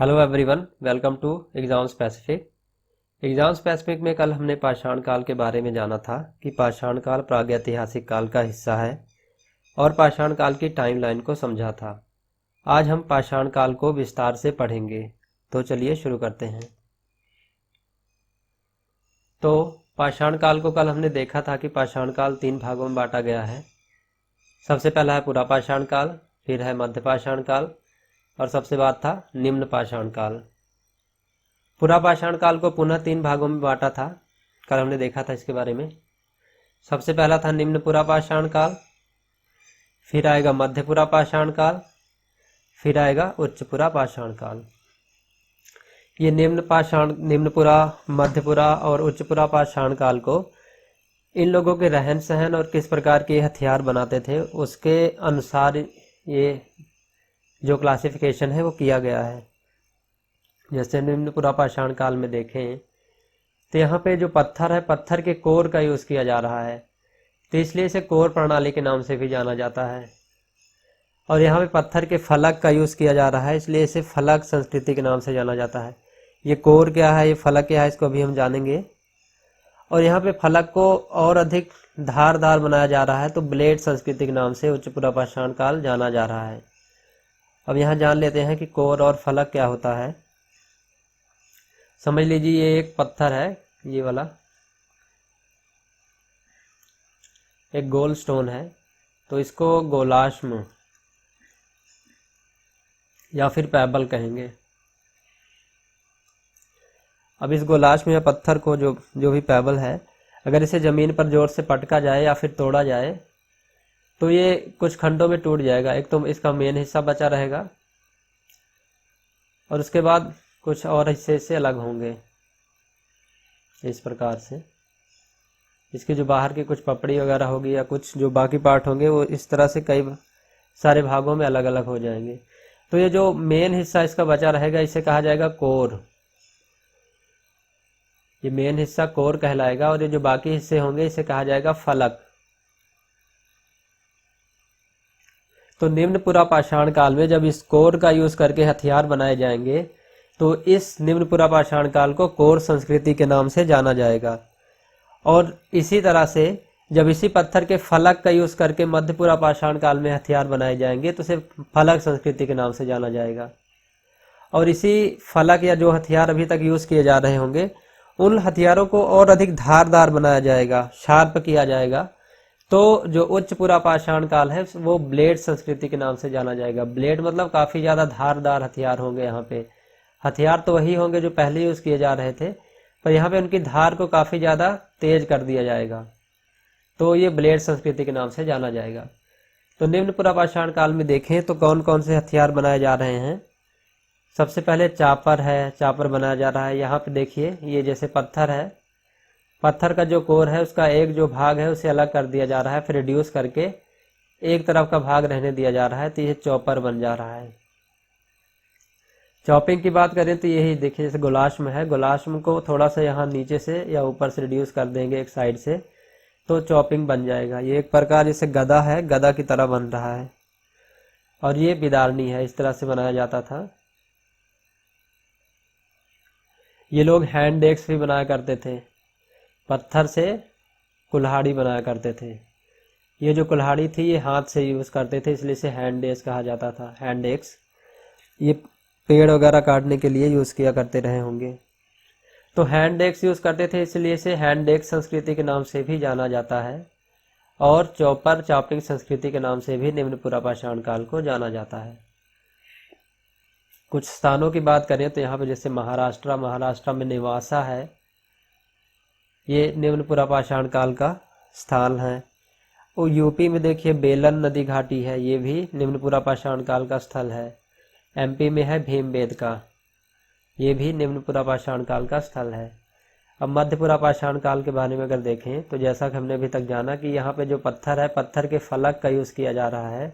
Hello everyone, welcome to exam specific. Exam specific में कल हमने पाषाण काल के बारे में जाना था कि पाषाण काल प्रागैतिहासिक काल का हिस्सा है और पाषाण काल की टाइमलाइन को समझा था। आज हम पाषाण काल को विस्तार से पढ़ेंगे, तो चलिए शुरू करते हैं। तो पाषाण काल को कल हमने देखा था कि पाषाण काल 3 भागों में बांटा गया है। सबसे पहला है पुरा पाषाण काल, फिर है मध्य पाषाण काल और सबसे बाद था निम्न पाषाण काल। पुरा पाषाण काल को पुनः 3 भागों में बांटा था, कल हमने देखा था इसके बारे में। सबसे पहला था निम्न पुरा पाषाण काल, फिर आएगा मध्य पुरा पाषाण काल, फिर आएगा उच्च पुरा पाषाण काल। ये निम्न पुरा, मध्य पुरा और उच्च पुरा पाषाण काल को इन लोगों के रहन सहन और किस प्रकार के हथियार बनाते थे उसके अनुसार ये जो क्लासिफिकेशन है वो किया गया है। जैसे निम्न पुरा पाषाण काल में देखें तो यहाँ पे जो पत्थर है, पत्थर के कोर का यूज़ किया जा रहा है, तो इसलिए इसे कोर प्रणाली के नाम से भी जाना जाता है। और यहाँ पे पत्थर के फलक का यूज़ किया जा रहा है, इसलिए इसे फलक संस्कृति के नाम से जाना जाता है। ये कोर क्या है, ये फलक क्या है, इसको अभी हम जानेंगे। और यहाँ पे फलक को और अधिक धारदार बनाया जा रहा है, तो ब्लेड संस्कृति के नाम से उच्च पुरा पाषाण काल जाना जा रहा है। अब यहाँ जान लेते हैं कि कोर और फलक क्या होता है। समझ लीजिए ये एक पत्थर है, ये वाला एक गोल स्टोन है, तो इसको गोलाश्म या फिर पैबल कहेंगे। अब इस गोलाश्म या पत्थर को जो भी पैबल है, अगर इसे ज़मीन पर जोर से पटका जाए या फिर तोड़ा जाए तो ये कुछ खंडों में टूट जाएगा। एक तो इसका मेन हिस्सा बचा रहेगा और उसके बाद कुछ और हिस्से से अलग होंगे इस प्रकार से। इसकी जो बाहर की कुछ पपड़ी वगैरह होगी या कुछ जो बाकी पार्ट होंगे वो इस तरह से कई सारे भागों में अलग अलग हो जाएंगे। तो ये जो मेन हिस्सा इसका बचा रहेगा इसे कहा जाएगा कोर। ये मेन हिस्सा कोर कहलाएगा और ये जो बाकी हिस्से होंगे इसे कहा जाएगा फलक। तो निम्न पुरा पाषाण काल में जब इस कोर का यूज करके हथियार बनाए जाएंगे तो इस निम्न पुरा पाषाण काल को कोर संस्कृति के नाम से जाना जाएगा। और इसी तरह से जब इसी पत्थर के फलक का यूज करके मध्य पुरा पाषाण काल में हथियार बनाए जाएंगे तो उसे फलक संस्कृति के नाम से जाना जाएगा। और इसी फलक या जो हथियार अभी तक यूज किए जा रहे होंगे उन हथियारों को और अधिक धारदार बनाया जाएगा, शार्प किया जाएगा। तो जो उच्च पुरा पाषाण काल है वो ब्लेड संस्कृति के नाम से जाना जाएगा। ब्लेड मतलब काफ़ी ज़्यादा धारदार हथियार होंगे। यहाँ पे हथियार तो वही होंगे जो पहले यूज़ किए जा रहे थे, पर यहाँ पे उनकी धार को काफ़ी ज़्यादा तेज कर दिया जाएगा, तो ये ब्लेड संस्कृति के नाम से जाना जाएगा। तो निम्न पुरा पाषाण काल में देखें तो कौन कौन से हथियार बनाए जा रहे हैं। सबसे पहले चापर है, चापर बनाया जा रहा है। यहाँ पे देखिए ये जैसे पत्थर है, पत्थर का जो कोर है उसका एक जो भाग है उसे अलग कर दिया जा रहा है, फिर रिड्यूस करके एक तरफ का भाग रहने दिया जा रहा है, तो ये चॉपर बन जा रहा है। चॉपिंग की बात करें तो यही देखिए जैसे गोलाश्म है, गोलाश्म को थोड़ा सा यहाँ नीचे से या ऊपर से रिड्यूस कर देंगे एक साइड से तो चॉपिंग बन जाएगा। ये एक प्रकार जैसे गदा है, गदा की तरह बन रहा है। और ये बिदारनी है, इस तरह से बनाया जाता था। ये लोग हैंड एक्स भी बनाया करते थे, पत्थर से कुल्हाड़ी बनाया करते थे। ये जो कुल्हाड़ी थी ये हाथ से यूज़ करते थे, इसलिए इसे हैंड एक्स कहा जाता था, हैंड एक्स। ये पेड़ वगैरह काटने के लिए यूज़ किया करते रहे होंगे, तो हैंड एक्स यूज़ करते थे, इसलिए इसे हैंड एक्स संस्कृति के नाम से भी जाना जाता है। और चॉपर, चॉपिंग संस्कृति के नाम से भी निम्न पुरा पाषाण काल को जाना जाता है। कुछ स्थानों की बात करें तो यहाँ पे जैसे महाराष्ट्र में नेवासा है, ये निम्न पुरा पाषाण काल का स्थान है। और यूपी में देखिए बेलन नदी घाटी है, ये भी निम्न पुरा पाषाण काल का स्थल है। एमपी में है भीमबेटका, ये भी निम्न पुरा पाषाण काल का स्थल है। अब मध्य पुरा पाषाण काल के बारे में अगर देखें तो जैसा कि हमने अभी तक जाना कि यहाँ पे जो पत्थर है, पत्थर के फलक का यूज़ किया जा रहा है,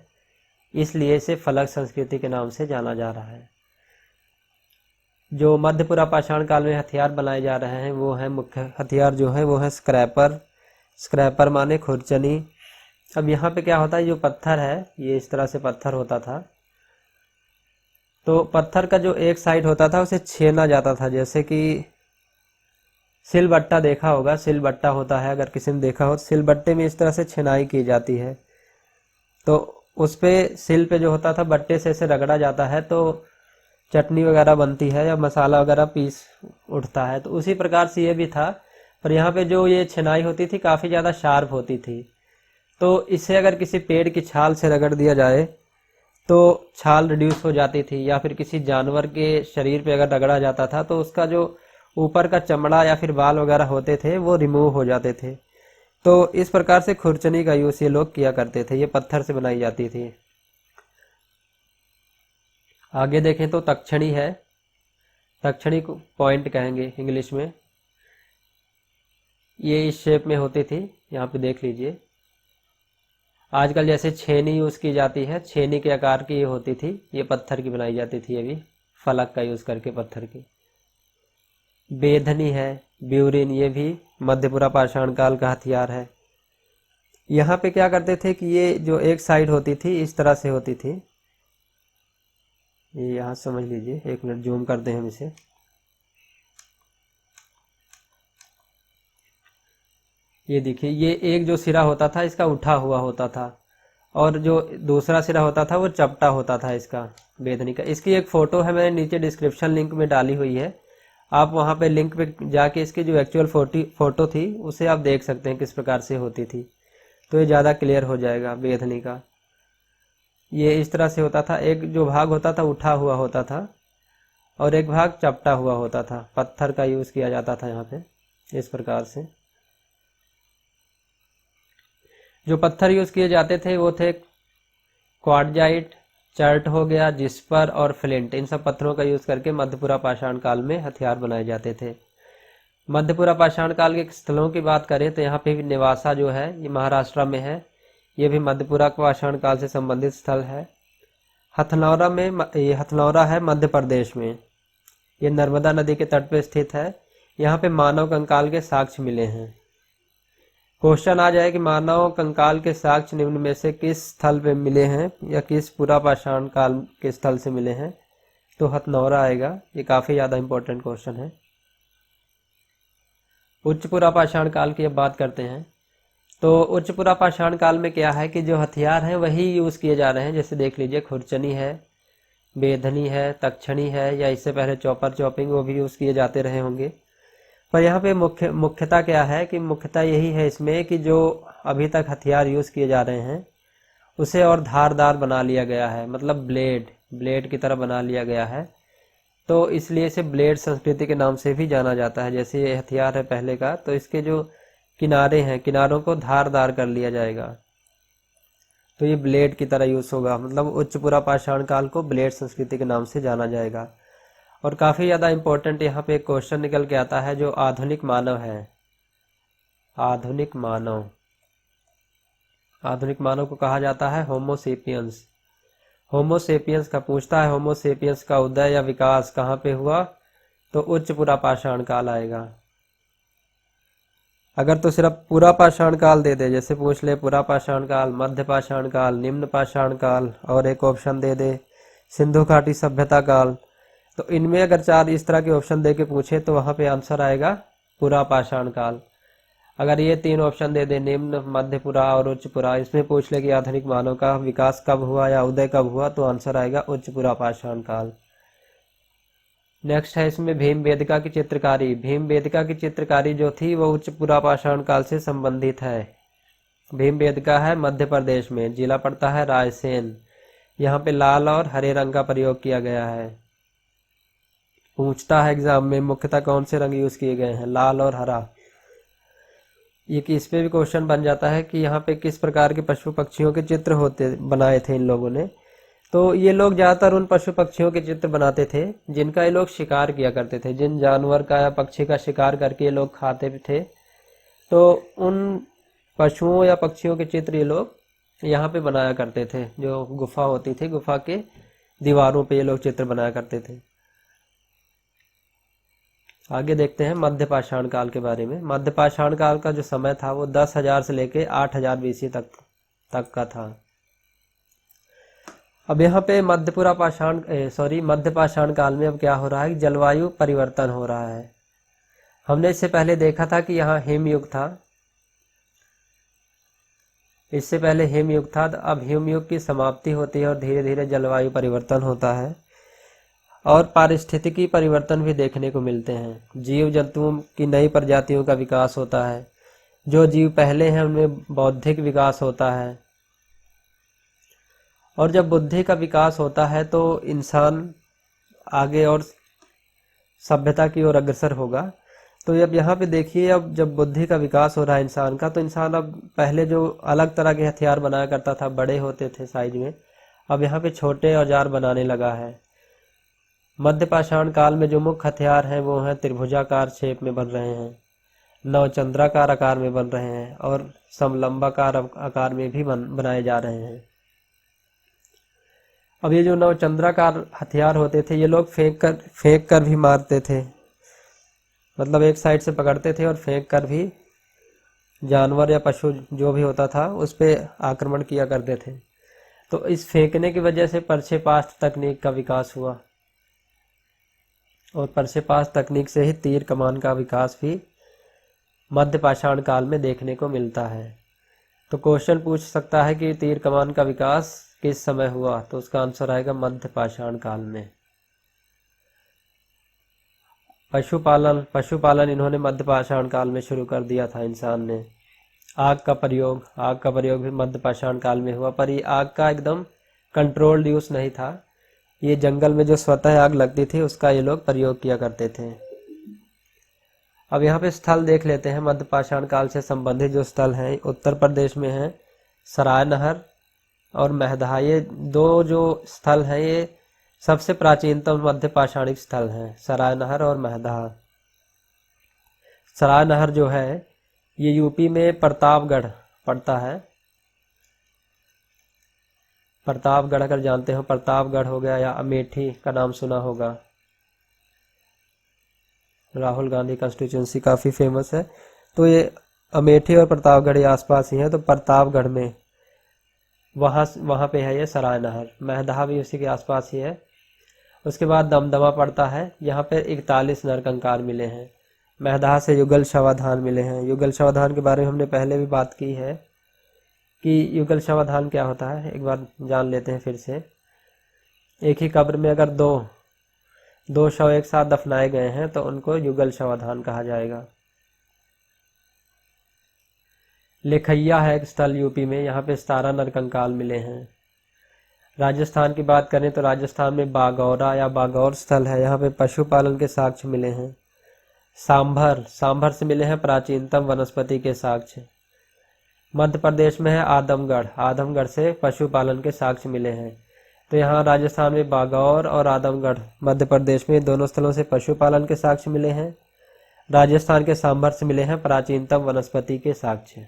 इसलिए इसे फलक संस्कृति के नाम से जाना जा रहा है। जो मध्य पुरा पाषाण काल में हथियार बनाए जा रहे हैं वो है, मुख्य हथियार जो है वो है स्क्रैपर। स्क्रैपर माने खुरचनी। अब यहाँ पे क्या होता है, जो पत्थर है ये इस तरह से पत्थर होता था, तो पत्थर का जो एक साइड होता था उसे छेना जाता था, जैसे कि सिलबट्टा देखा होगा, सिलबट्टा होता है, अगर किसी ने देखा हो, सिलबट्टे में इस तरह से छेनाई की जाती है। तो उस पे सिल पे जो होता था बट्टे से ऐसे रगड़ा जाता है तो चटनी वगैरह बनती है या मसाला वगैरह पीस उठता है। तो उसी प्रकार से ये भी था, पर यहाँ पे जो ये छेनाई होती थी काफ़ी ज़्यादा शार्प होती थी। तो इसे अगर किसी पेड़ की छाल से रगड़ दिया जाए तो छाल रिड्यूस हो जाती थी, या फिर किसी जानवर के शरीर पे अगर रगड़ा जाता था तो उसका जो ऊपर का चमड़ा या फिर बाल वगैरह होते थे वो रिमूव हो जाते थे। तो इस प्रकार से खुरचनी का यूज़ ये लोग किया करते थे, ये पत्थर से बनाई जाती थी। आगे देखें तो तक्षणी है, तक्षणी को पॉइंट कहेंगे इंग्लिश में। ये इस शेप में होती थी, यहाँ पे देख लीजिए। आजकल जैसे छेनी यूज़ की जाती है, छेनी के आकार की ये होती थी, ये पत्थर की बनाई जाती थी, ये भी फलक का यूज़ करके पत्थर की। बेधनी है, ब्यूरिन, ये भी मध्यपुरा पाषाण काल का हथियार है। यहाँ पे क्या करते थे कि ये जो एक साइड होती थी इस तरह से होती थी, ये यहाँ समझ लीजिए, एक मिनट जूम करते हैं हम इसे। ये देखिए, ये एक जो सिरा होता था इसका उठा हुआ होता था, और जो दूसरा सिरा होता था वो चपटा होता था इसका, बेधनी का। इसकी एक फ़ोटो है, मैंने नीचे डिस्क्रिप्शन लिंक में डाली हुई है, आप वहाँ पे लिंक पे जाके इसकी जो एक्चुअल फ़ोटो थी उसे आप देख सकते हैं किस प्रकार से होती थी, तो ये ज़्यादा क्लियर हो जाएगा। बेधनी का ये इस तरह से होता था, एक जो भाग होता था उठा हुआ होता था और एक भाग चपटा हुआ होता था। पत्थर का यूज़ किया जाता था यहाँ पे इस प्रकार से। जो पत्थर यूज़ किए जाते थे वो थे क्वार्टजाइट, चर्ट हो गया, जिस्पर और फ्लिंट। इन सब पत्थरों का यूज़ करके मध्यपुरा पाषाण काल में हथियार बनाए जाते थे। मध्यपुरा पाषाण काल के स्थलों की बात करें तो यहाँ पे भी नेवासा जो है ये महाराष्ट्र में है, ये भी मध्यपुरा पाषाण काल से संबंधित स्थल है। हथनौरा में, ये हथनौरा है मध्य प्रदेश में, ये नर्मदा नदी के तट पर स्थित है। यहाँ पे मानव कंकाल के साक्ष्य मिले हैं। क्वेश्चन आ जाए कि मानव कंकाल के साक्ष्य निम्न में से किस स्थल पे मिले हैं या किस पुरा पाषाण काल के स्थल से मिले हैं, तो हथनौरा आएगा। ये काफ़ी ज़्यादा इंपॉर्टेंट क्वेश्चन है। उच्च पुरा पाषाण काल की अब बात करते हैं। तो उच्च पुरा पाषाण काल में क्या है कि जो हथियार हैं वही यूज़ किए जा रहे हैं। जैसे देख लीजिए, खुरचनी है, बेधनी है, तक्षणी है, या इससे पहले चॉपर चॉपिंग वो भी यूज़ किए जाते रहे होंगे। पर यहाँ पे मुख्यता क्या है कि मुख्यता यही है इसमें कि जो अभी तक हथियार यूज़ किए जा रहे हैं उसे और धारदार बना लिया गया है, मतलब ब्लेड की तरह बना लिया गया है। तो इसलिए इसे ब्लेड संस्कृति के नाम से भी जाना जाता है। जैसे ये हथियार है पहले का, तो इसके जो किनारे हैं, किनारों को धारदार कर लिया जाएगा, तो ये ब्लेड की तरह यूज़ होगा। मतलब उच्च पुरा पाषाण काल को ब्लेड संस्कृति के नाम से जाना जाएगा। और काफ़ी ज़्यादा इम्पोर्टेंट यहाँ पे एक क्वेश्चन निकल के आता है, जो आधुनिक मानव है। आधुनिक मानव, आधुनिक मानव को कहा जाता है होमोसेपियंस। होमोसेपियंस का पूछता है, होमोसेपियंस का उदय या विकास कहाँ पे हुआ, तो उच्च पुरा पाषाण काल आएगा। अगर तो सिर्फ पुरा पाषाण काल दे दे, जैसे पूछ ले पुरा पाषाण काल, मध्य पाषाण काल, निम्न पाषाण काल, और एक ऑप्शन दे दे सिंधु घाटी सभ्यता काल, तो इनमें अगर चार इस तरह के ऑप्शन दे के पूछे तो वहाँ पे आंसर आएगा पुरा पाषाण काल। अगर ये तीन ऑप्शन दे दे, निम्न, मध्य पुरा और उच्च पुरा, इसमें पूछ ले कि आधुनिक मानव का विकास कब हुआ या उदय कब हुआ, तो आंसर आएगा उच्च पुरा पाषाण काल। नेक्स्ट है इसमें भीमबेटका की चित्रकारी। भीमबेटका की चित्रकारी जो थी वो उच्च पुरा पाषाण काल से संबंधित है। भीमबेटका है मध्य प्रदेश में, जिला पड़ता है रायसेन। यहाँ पे लाल और हरे रंग का प्रयोग किया गया है। पूछता है एग्जाम में मुख्यतः कौन से रंग यूज किए गए हैं, लाल और हरा। ये कि इस पे भी क्वेश्चन बन जाता है कि यहाँ पे किस प्रकार के पशु पक्षियों के चित्र बनाए थे इन लोगों ने। तो ये लोग ज़्यादातर उन पशु पक्षियों के चित्र बनाते थे जिनका ये लोग शिकार किया करते थे, जिन जानवर का या पक्षी का शिकार करके ये लोग खाते भी थे। तो उन पशुओं या पक्षियों के चित्र ये लोग यहाँ पे बनाया करते थे। जो गुफा होती थी, गुफा के दीवारों पे ये लोग चित्र बनाया करते थे। आगे देखते हैं मध्य पाषाण काल के बारे में। मध्य पाषाण काल का जो समय था वो 10,000 से लेके 8,000 BC तक का था। अब यहाँ पे मध्य पाषाण काल में अब क्या हो रहा है कि जलवायु परिवर्तन हो रहा है। हमने इससे पहले देखा था कि यहाँ हिमयुग था, इससे पहले हिमयुग था, तो अब हिमयुग की समाप्ति होती है और धीरे धीरे जलवायु परिवर्तन होता है और पारिस्थितिकी परिवर्तन भी देखने को मिलते हैं। जीव जंतुओं की नई प्रजातियों का विकास होता है, जो जीव पहले हैं उनमें बौद्धिक विकास होता है, और जब बुद्धि का विकास होता है तो इंसान आगे और सभ्यता की ओर अग्रसर होगा। तो अब यहाँ पे देखिए, अब जब बुद्धि का विकास हो रहा है इंसान का, तो इंसान अब पहले जो अलग तरह के हथियार बनाया करता था, बड़े होते थे साइज में, अब यहाँ पे छोटे औजार बनाने लगा है। मध्य पाषाण काल में जो मुख्य हथियार हैं वो हैं त्रिभुजाकार शेप में बन रहे हैं, नवचंद्राकार आकार में बन रहे हैं और समलंबाकार आकार में भी बनाए जा रहे हैं। अब ये जो नवचंद्राकार हथियार होते थे, ये लोग फेंक कर भी मारते थे, मतलब एक साइड से पकड़ते थे और फेंक कर भी जानवर या पशु जो भी होता था उस पर आक्रमण किया करते थे। तो इस फेंकने की वजह से प्रक्षेपास्त्र तकनीक का विकास हुआ और प्रक्षेपास्त्र तकनीक से ही तीर कमान का विकास भी मध्य पाषाण काल में देखने को मिलता है। तो क्वेश्चन पूछ सकता है कि तीर कमान का विकास किस समय हुआ, तो उसका आंसर आएगा मध्य पाषाण काल में। पशुपालन इन्होंने मध्य पाषाण काल में शुरू कर दिया था इंसान ने। आग का प्रयोग भी मध्य पाषाण काल में हुआ, पर ये आग का एकदम कंट्रोल्ड यूज नहीं था। ये जंगल में जो स्वतः आग लगती थी उसका ये लोग प्रयोग किया करते थे। अब यहाँ पे स्थल देख लेते हैं मध्य पाषाण काल से संबंधित जो स्थल हैं। उत्तर प्रदेश में है सराय नहर और महदहा, ये दो जो स्थल हैं ये सबसे प्राचीनतम मध्य पाषाणिक स्थल हैं, सराय नहर और महदहा। सराय नहर जो है ये यूपी में प्रतापगढ़ पड़ता है। प्रतापगढ़ अगर जानते हो, प्रतापगढ़ हो गया, या अमेठी का नाम सुना होगा, राहुल गांधी कंस्टिट्यूंसी काफ़ी फेमस है। तो ये अमेठी और प्रतापगढ़ ये आसपास ही है। तो प्रतापगढ़ में वहाँ पे है ये सराय नहर। महदहा भी उसी के आसपास ही है। उसके बाद दमदमा पड़ता है, यहाँ पे 41 नरकंकाल मिले हैं। महदहा से युगल शवाधान मिले हैं। युगल शवाधान के बारे में हमने पहले भी बात की है कि युगल शवाधान क्या होता है, एक बार जान लेते हैं फिर से। एक ही कब्र में अगर दो शव एक साथ दफनाए गए हैं तो उनको युगल शवाधान कहा जाएगा। लेखैया है एक स्थल यूपी में, यहाँ पे 17 नरकंकाल मिले हैं। राजस्थान की बात करें तो राजस्थान में बागौरा या बागौर स्थल है, यहाँ पे पशुपालन के साक्ष्य मिले हैं। सांभर से मिले हैं प्राचीनतम वनस्पति के साक्ष्य। मध्य प्रदेश में है आदमगढ़ से पशुपालन के साक्ष्य मिले हैं। तो यहाँ राजस्थान में बागौर और आदमगढ़ मध्य प्रदेश में दोनों स्थलों से पशुपालन के साक्ष्य मिले हैं। राजस्थान के सांभर से मिले हैं प्राचीनतम वनस्पति के साक्ष्य।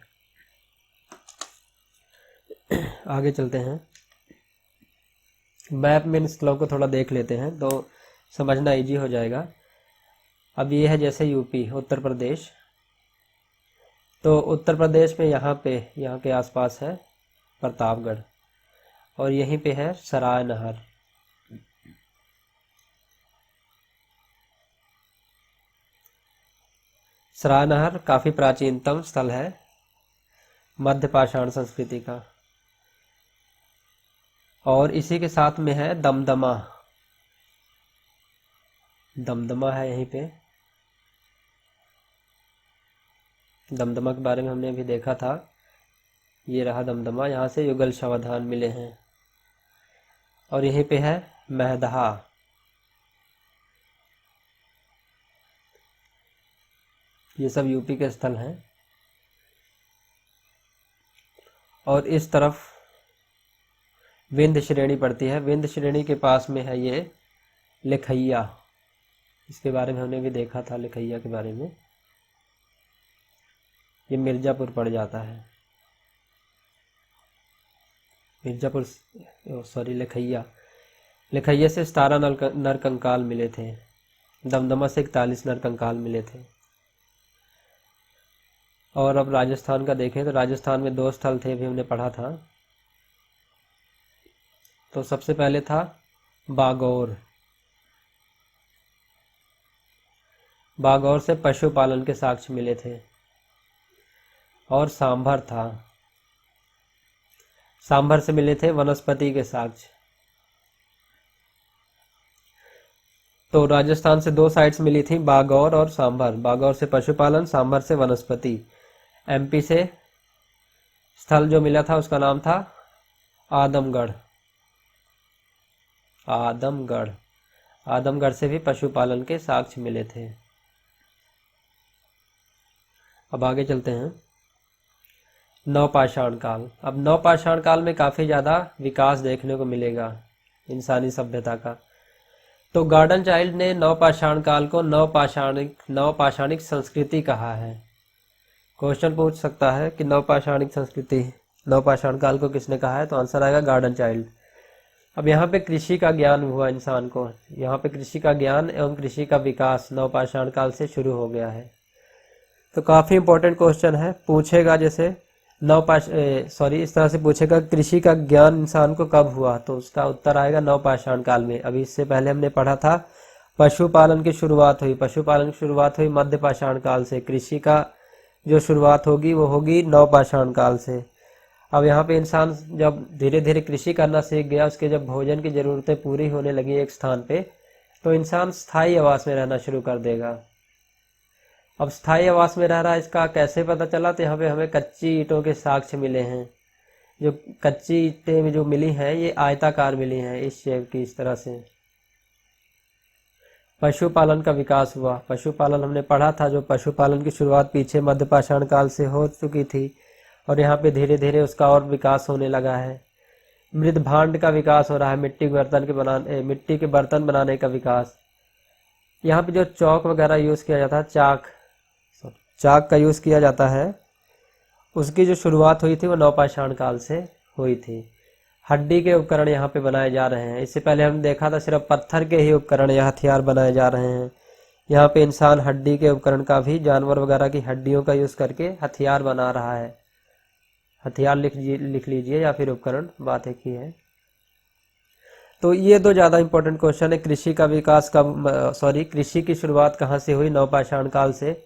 आगे चलते हैं, मैप में इन स्थलों को थोड़ा देख लेते हैं तो समझना इजी हो जाएगा। अब ये है जैसे यूपी, उत्तर प्रदेश, तो उत्तर प्रदेश में यहाँ के आसपास है प्रतापगढ़ और यहीं पे है सराय नहर। सराय नहर काफ़ी प्राचीनतम स्थल है मध्य पाषाण संस्कृति का। और इसी के साथ में है दमदमा है यहीं पे। दमदमा के बारे में हमने अभी देखा था, ये रहा दमदमा, यहाँ से युगल शवाधान मिले हैं। और यहीं पे है महदहा। ये सब यूपी के स्थल हैं। और इस तरफ विंध्य श्रेणी पड़ती है। विंध्य श्रेणी के पास में है ये लेखैया, इसके बारे में हमने भी देखा था, लेखैया के बारे में। ये मिर्जापुर पड़ जाता है, लेखैया से 17 नरकंकाल मिले थे। दमदमा से 41 नरकंकाल मिले थे। और अब राजस्थान का देखें तो राजस्थान में 2 स्थल थे, भी हमने पढ़ा था। तो सबसे पहले था बागौर। बागौर से पशुपालन के साक्ष्य मिले थे। और सांभर था, सांभर से मिले थे वनस्पति के साक्ष्य। तो राजस्थान से 2 साइट्स मिली थी, बागौर और सांभर। बागौर से पशुपालन, सांभर से वनस्पति। एमपी से स्थल जो मिला था उसका नाम था आदमगढ़। आदमगढ़, आदमगढ़ से भी पशुपालन के साक्ष्य मिले थे। अब आगे चलते हैं। नवपाषाण काल। अब नवपाषाण काल में काफी ज्यादा विकास देखने को मिलेगा इंसानी सभ्यता का। तो गार्डन चाइल्ड ने नवपाषाण काल को नवपाषाणिक संस्कृति कहा है। क्वेश्चन पूछ सकता है कि नवपाषाणिक संस्कृति, नवपाषाण काल को किसने कहा है, तो आंसर आएगा गार्डन चाइल्ड। अब यहाँ पे कृषि का ज्ञान हुआ इंसान को, यहाँ पे कृषि का ज्ञान एवं कृषि का विकास नवपाषाण काल से शुरू हो गया है। तो काफी इंपॉर्टेंट क्वेश्चन है, पूछेगा जैसे इस तरह से पूछेगा कृषि का ज्ञान इंसान को कब हुआ, तो उसका उत्तर आएगा नवपाषाण काल में। अभी इससे पहले हमने पढ़ा था पशुपालन की शुरुआत हुई, पशुपालन की शुरुआत हुई मध्य पाषाण काल से। कृषि का जो शुरुआत होगी वो होगी नवपाषाण काल से। अब यहाँ पे इंसान जब धीरे धीरे कृषि करना सीख गया, उसके जब भोजन की जरूरतें पूरी होने लगी एक स्थान पे, तो इंसान स्थायी आवास में रहना शुरू कर देगा। अब स्थायी आवास में रह रहा है, इसका कैसे पता चला, तो यहाँ पे हमें कच्ची ईंटों के साक्ष्य मिले हैं। जो कच्ची ईंटें में जो मिली हैं ये आयताकार मिली हैं, इस शेप की, इस तरह से। पशुपालन का विकास हुआ। पशुपालन हमने पढ़ा था, जो पशुपालन की शुरुआत पीछे मध्य पाषाण काल से हो चुकी थी और यहाँ पे धीरे धीरे उसका और विकास होने लगा है। मृद भांड का विकास हो रहा है, मिट्टी के बर्तन बनाने का विकास। यहाँ पे जो चौक वगैरह यूज किया जाता है, चाक का यूज किया जाता है, उसकी जो शुरुआत हुई थी वो नवपाषाण काल से हुई थी। हड्डी के उपकरण यहाँ पे बनाए जा रहे हैं। इससे पहले हमने देखा था सिर्फ पत्थर के ही उपकरण या हथियार बनाए जा रहे हैं। यहाँ पे इंसान हड्डी के उपकरण का भी, जानवर वगैरह की हड्डियों का यूज करके हथियार बना रहा है। हथियार लिख लीजिए या फिर उपकरण, बात एक ही है। तो ये 2 ज्यादा इंपॉर्टेंट क्वेश्चन है। कृषि का विकास कृषि की शुरुआत कहाँ से हुई, नवपाषाण काल से।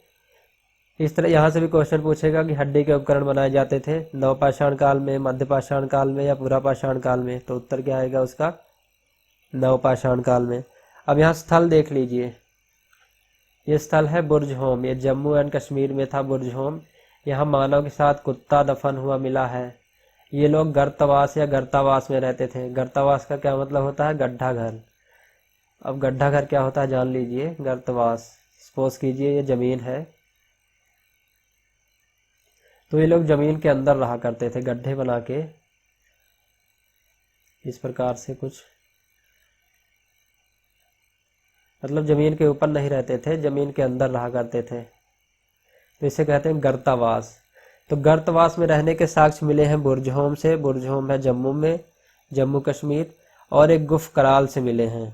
इस तरह यहाँ से भी क्वेश्चन पूछेगा कि हड्डी के उपकरण बनाए जाते थे नवपाषाण काल में, मध्य पाषाण काल में या पूरा पाषाण काल में, तो उत्तर क्या आएगा उसका, नवपाषाण काल में। अब यहाँ स्थल देख लीजिए, ये स्थल है बुर्ज होम। ये जम्मू एंड कश्मीर में था बुर्ज होम। यहाँ मानव के साथ कुत्ता दफन हुआ मिला है। ये लोग गर्तवास या गर्तावास में रहते थे। गर्तावास का क्या मतलब होता है, गड्ढा घर। अब गड्ढा घर क्या होता है जान लीजिए। गर्तवास, सपोज कीजिए ये जमीन है, तो ये लोग जमीन के अंदर रहा करते थे, गड्ढे बना के इस प्रकार से कुछ, मतलब जमीन के ऊपर नहीं रहते थे, जमीन के अंदर रहा करते थे, तो इसे कहते हैं गर्तावास। तो गर्तवास में रहने के साक्ष्य मिले हैं बुर्ज होम से। बुर्ज होम है जम्मू में, जम्मू कश्मीर। और एक गुफकराल से मिले हैं।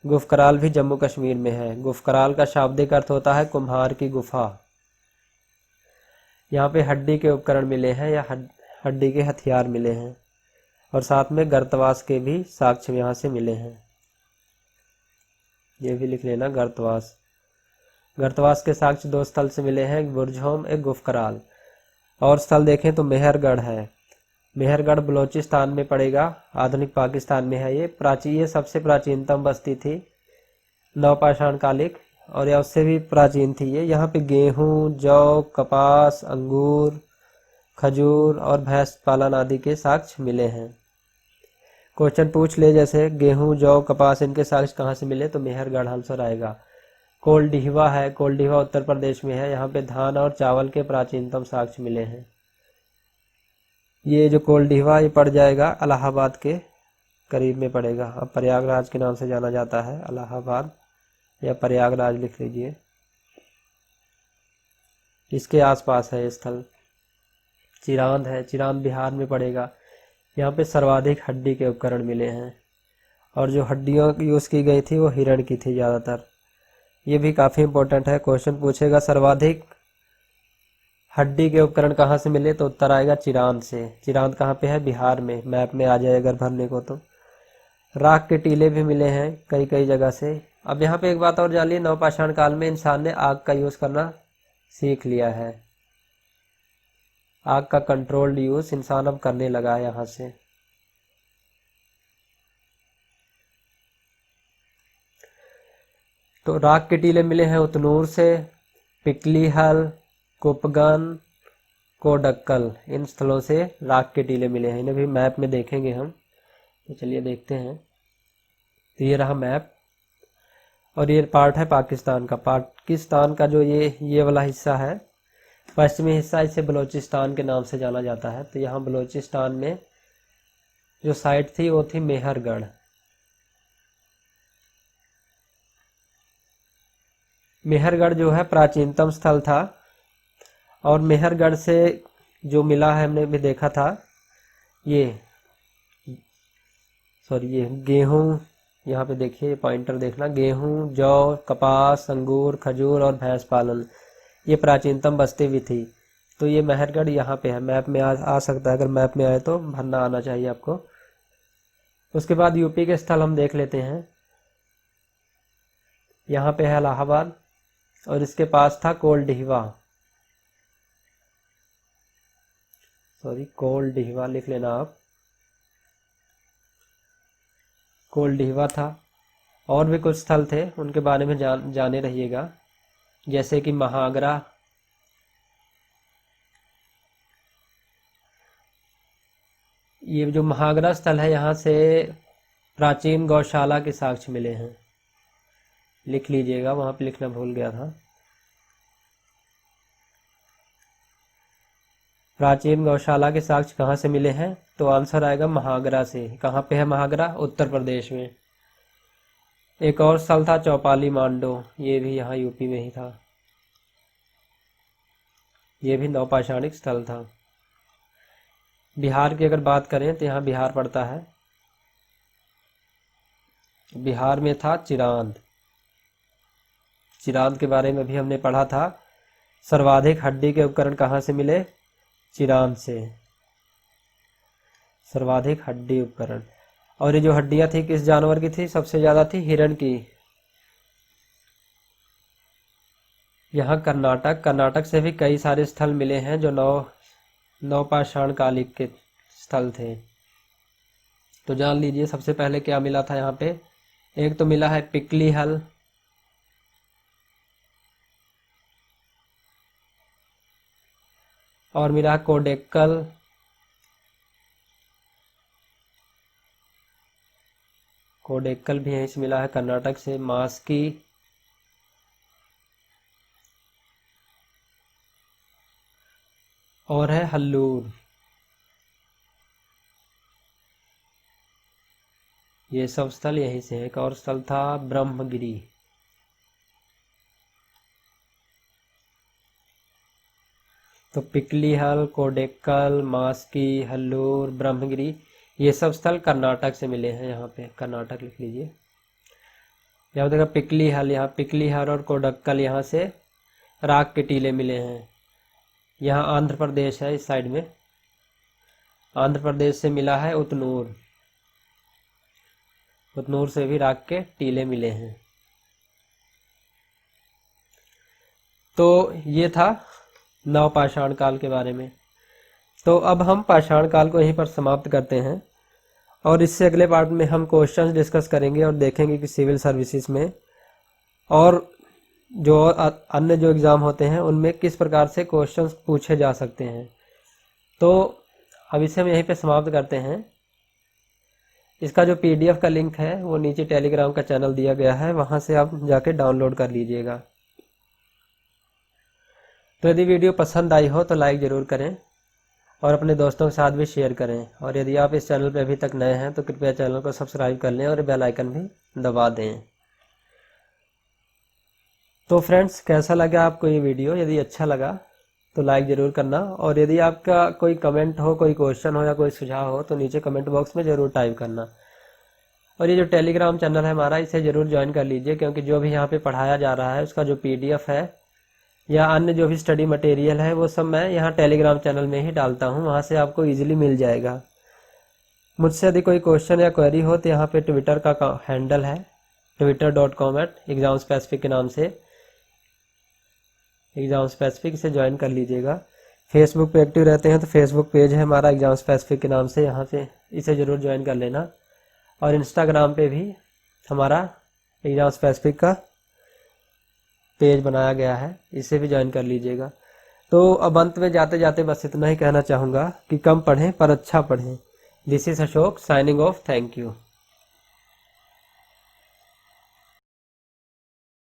गुफकराल भी जम्मू कश्मीर में है। गुफकराल का शाब्दिक अर्थ होता है कुम्हार की गुफा। यहाँ पे हड्डी के उपकरण मिले हैं या हड्डी के हथियार मिले हैं, और साथ में गर्तवास के भी साक्ष्य यहाँ से मिले हैं। ये भी लिख लेना, गर्तवास। गर्तवास के साक्ष्य 2 स्थल से मिले हैं, एक बुर्ज होम, एक गुफकराल। और स्थल देखें तो मेहरगढ़ है। मेहरगढ़ बलोचिस्तान में पड़ेगा, आधुनिक पाकिस्तान में है। ये सबसे प्राचीनतम बस्ती थी नवपाषाण कालिक, और या उससे भी प्राचीन थी ये। यहाँ पे गेहूं, जौ, कपास, अंगूर, खजूर और भैंस पालन आदि के साक्ष्य मिले हैं। क्वेश्चन पूछ ले जैसे गेहूं, जौ, कपास, इनके साक्ष्य कहाँ से मिले, तो मेहरगढ़ आंसर आएगा। कोलडीहवा है, कोलडीहवा उत्तर प्रदेश में है। यहाँ पे धान और चावल के प्राचीनतम साक्ष्य मिले हैं। ये जो कोलडीहवा ये पड़ जाएगा इलाहाबाद के करीब में पड़ेगा। अब प्रयागराज के नाम से जाना जाता है, इलाहाबाद या प्रयागराज लिख लीजिए, इसके आसपास है ये स्थल। चिरांद है, चिरांद बिहार में पड़ेगा। यहाँ पे सर्वाधिक हड्डी के उपकरण मिले हैं, और जो हड्डियों यूज की गई थी वो हिरण की थी ज़्यादातर। ये भी काफ़ी इंपॉर्टेंट है, क्वेश्चन पूछेगा सर्वाधिक हड्डी के उपकरण कहाँ से मिले, तो उत्तर आएगा चिरांद से। चिरांद कहाँ पे है, बिहार में। मैप में आ जाए अगर भरने को तो। राख के टीले भी मिले हैं कई कई जगह से। अब यहाँ पे एक बात और जान ली, नवपाषाण काल में इंसान ने आग का यूज़ करना सीख लिया है। आग का कंट्रोल्ड यूज़ इंसान अब करने लगा है यहाँ से। तो राख के टीले मिले हैं उतनूर से, पिकलीहल, कुपगन, कोडक्कल, इन स्थलों से राख के टीले मिले हैं। इन्हें भी मैप में देखेंगे हम, तो चलिए देखते हैं। तो ये रहा मैप और ये पार्ट है पाकिस्तान का। पाकिस्तान का जो ये वाला हिस्सा है, पश्चिमी हिस्सा, इसे बलूचिस्तान के नाम से जाना जाता है। तो यहाँ बलूचिस्तान में जो साइट थी वो थी मेहरगढ़। मेहरगढ़ जो है प्राचीनतम स्थल था और मेहरगढ़ से जो मिला है, हमने भी देखा था, ये गेहूं, यहाँ पे देखिए पॉइंटर देखना, गेहूं, जौ, कपास, अंगूर, खजूर और भैंस पालन, ये प्राचीनतम बस्ती भी थी। तो ये मेहरगढ़ यहाँ पे है, मैप में आ सकता है, अगर मैप में आए तो भरना आना चाहिए आपको। उसके बाद यूपी के स्थल हम देख लेते हैं। यहाँ पे है इलाहाबाद और इसके पास था कोलडिहवा, कोलडिहवा लिख लेना आप, कोलडिहवा था। और भी कुछ स्थल थे, उनके बारे में जाने रहिएगा, जैसे कि महागरा, ये जो महागरा स्थल है, यहाँ से प्राचीन गौशाला के साक्ष्य मिले हैं, लिख लीजिएगा, वहाँ पे लिखना भूल गया था। प्राचीन गौशाला के साक्ष्य कहाँ से मिले हैं, तो आंसर आएगा महागरा से। कहाँ पे है महागरा? उत्तर प्रदेश में। एक और स्थल था चौपाली मांडो, ये भी यहाँ यूपी में ही था, ये भी नवपाषाणिक स्थल था। बिहार की अगर बात करें तो यहाँ बिहार पड़ता है, बिहार में था चिरांद। चिरांद के बारे में भी हमने पढ़ा था। सर्वाधिक हड्डी के उपकरण कहाँ से मिले? चिरांद से, सर्वाधिक हड्डी उपकरण। और ये जो हड्डियां थी किस जानवर की थी? सबसे ज्यादा थी हिरण की। यहाँ कर्नाटक से भी कई सारे स्थल मिले हैं जो नवपाषाण कालिक के स्थल थे। तो जान लीजिए सबसे पहले क्या मिला था यहाँ पे। एक तो मिला है पिकलीहल, और मिला कोडेक्कल, कोडेक्कल भी यहीं से मिला है कर्नाटक से। मास्की, और है हल्लूर। ये सब स्थल यहीं से है। एक और स्थल था ब्रह्मगिरी। तो पिकलीहल, कोडेक्कल, मास्की, हल्लूर, ब्रह्मगिरी, ये सब स्थल कर्नाटक से मिले हैं। यहाँ पे कर्नाटक लिख लीजिए। यहाँ देखा पिकलीहल, यहाँ पिकलीहल और कोडक्कल, यहाँ से राख के टीले मिले हैं। यहाँ आंध्र प्रदेश है, इस साइड में आंध्र प्रदेश से मिला है उतनूर, उतनूर से भी राख के टीले मिले हैं। तो ये था नवपाषाण काल के बारे में। तो अब हम पाषाण काल को यहीं पर समाप्त करते हैं और इससे अगले पार्ट में हम क्वेश्चंस डिस्कस करेंगे और देखेंगे कि सिविल सर्विसेज में और जो अन्य जो एग्ज़ाम होते हैं उनमें किस प्रकार से क्वेश्चंस पूछे जा सकते हैं। तो अब इसे हम यहीं पे समाप्त करते हैं। इसका जो PDF का लिंक है वो नीचे टेलीग्राम का चैनल दिया गया है, वहाँ से आप जाके डाउनलोड कर लीजिएगा। तो यदि वीडियो पसंद आई हो तो लाइक ज़रूर करें और अपने दोस्तों के साथ भी शेयर करें। और यदि आप इस चैनल पर अभी तक नए हैं तो कृपया चैनल को सब्सक्राइब कर लें और बेल आइकन भी दबा दें। तो फ्रेंड्स, कैसा लगा आपको ये वीडियो? यदि अच्छा लगा तो लाइक ज़रूर करना, और यदि आपका कोई कमेंट हो, कोई क्वेश्चन हो या कोई सुझाव हो तो नीचे कमेंट बॉक्स में ज़रूर टाइप करना। और ये जो टेलीग्राम चैनल है हमारा, इसे ज़रूर ज्वाइन कर लीजिए, क्योंकि जो भी यहाँ पे पढ़ाया जा रहा है उसका जो PDF है या अन्य जो भी स्टडी मटेरियल है वो सब मैं यहाँ टेलीग्राम चैनल में ही डालता हूँ, वहाँ से आपको ईजिली मिल जाएगा। मुझसे यदि कोई क्वेश्चन या क्वेरी हो तो यहाँ पे ट्विटर का हैंडल है twitter.com/examspecific के नाम से, एग्ज़ाम स्पेसिफिक से ज्वाइन कर लीजिएगा। फेसबुक पे एक्टिव रहते हैं तो फेसबुक पेज है हमारा एग्ज़ाम स्पेसिफिक के नाम से, यहाँ से इसे ज़रूर ज्वाइन कर लेना। और इंस्टाग्राम पे भी हमारा एग्ज़ाम स्पेसिफिक का पेज बनाया गया है, इसे भी ज्वाइन कर लीजिएगा। तो अब अंत में जाते जाते बस इतना ही कहना चाहूँगा कि कम पढ़ें पर अच्छा पढ़ें। This is Ashok signing off, thank you.